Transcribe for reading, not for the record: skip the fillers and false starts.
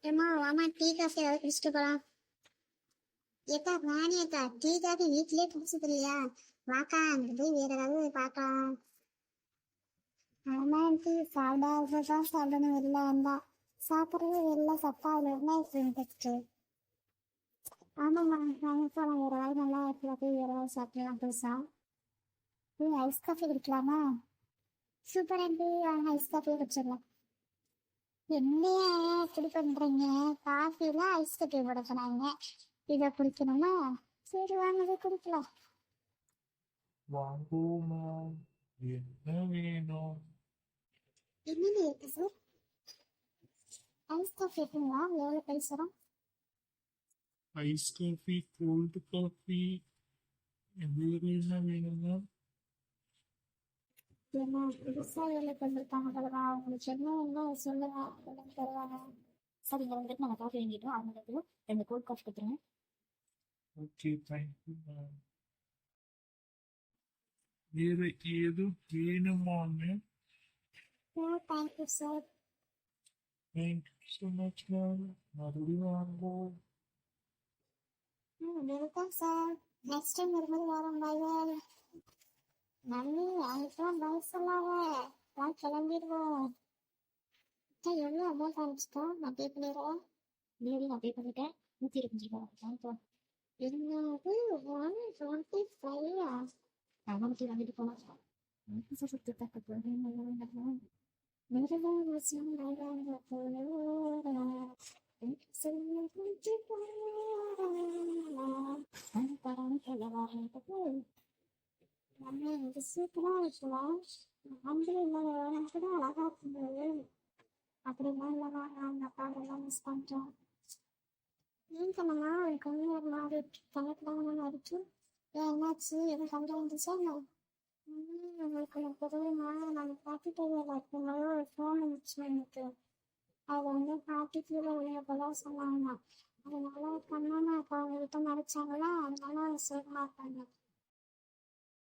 ஏம்மா வாமா tea coffee ஏதாவது குடிச்சிட்டு போலாம். ஏக்கா ராணி அக்கா டீ காஃபி வீட்லயே குடிச்சது இல்லையா? வாக்கா அங்க போய் வேற ஏதாவது பார்க்கலாம். ஆமா ஆண்டி சாப்பிடாதான் சாப்பிடணும் வெளில வந்தா. சாப்பிட்றது வெளில சப்பாவில் இருந்தா ஆமாம்மா நாங்கள் போகலாம் வேற ஏதாவது நல்லா இடத்துல போய் வேற ஏதாவது சாப்பிடலாம் புதுசா. ஐஸ் காஃபி குடிக்கலாமா? சூப்பர் ஆண்டி வாங்க ஐஸ் காஃபியே குடிச்சிடலாம். என்னையா இப்படி பண்றீங்க? காஃபில ஐஸ் கட்டி போட சொன்னாங்க, இதை குடிக்கணுமா? சரி வாங்க இதை குடிக்கலாம். வாங்குமா என்ன வேணும்? என்னென்ன இருக்கு சார்? ஐஸ் காஃபி இருக்குங்களா? எவ்வளோ பிரைஸ் வரும்? ஐஸ் காஃபி, கோல்டு காஃபி, வேறு என்ன வேணும்னா? ஏன்னா புதுசா வேலை பண்ணிருக்காங்க போலவா, உங்களுக்கு என்ன சொல்லுங்க தருவாங்க. சார் இங்கே வந்துட்டு நாங்கள் காஃபி வாங்கிட்டோம். அவங்களுக்கு 2 கோல்ட் காஃபி கொடுத்துருங்க. Okay thank you ma'am. வேறு ஏதும் வேணுமான்னு? Thank you sir. Thank you so much ma'am. மறுபடியும் வாங்குவோம். Welcome sir. நெக்ஸ்ட் டைம் வரும்போது வரோம். Bye bye. மம்மி அதுக்கெல்லாம் பை சொல்லாத, நான் கிளம்பிடுவோம். எவ்வளோ அமௌண்ட் ஆரம்பிச்சிட்டா நான் பே பண்ணிடுறேன். டெலிவரி நான் பே பண்ணிட்டேன். 125 ரூபா வாங்கிக்கோ. என்னது 125? நான் மட்டும் வாங்கிட்டு போகலாம். சுற்றி தக்க போகிறேன். இது சூப்பரா இருக்கலாம். ஆம்பளை இல்லாத கூட அழகா இருந்தது. அப்படிலாம் இல்லைனா நான் பாடலாம் மிஸ் பண்றேன். ஏன் பண்ணமா அவனுக்கு வந்து ஒரு மாதிரி கணக்கில் அடிச்சு என்னாச்சு எதுவும் சண்டை வந்துச்சா என்ன? உங்களுக்கு எனக்கு தெரியுமா, நம்ம பாட்டி டைவியில் இருக்கும்போது ஒரு ஃபோன் வந்துச்சு எனக்கு. அது வந்து பாட்டி கீழே விழுந்தப்பதான் சொன்னாங்க. அதனால கண்ணாம அப்போ அவங்க கிட்ட மறைச்சாங்களா, அதனால அவங்க சேஃபா இருப்பாங்க.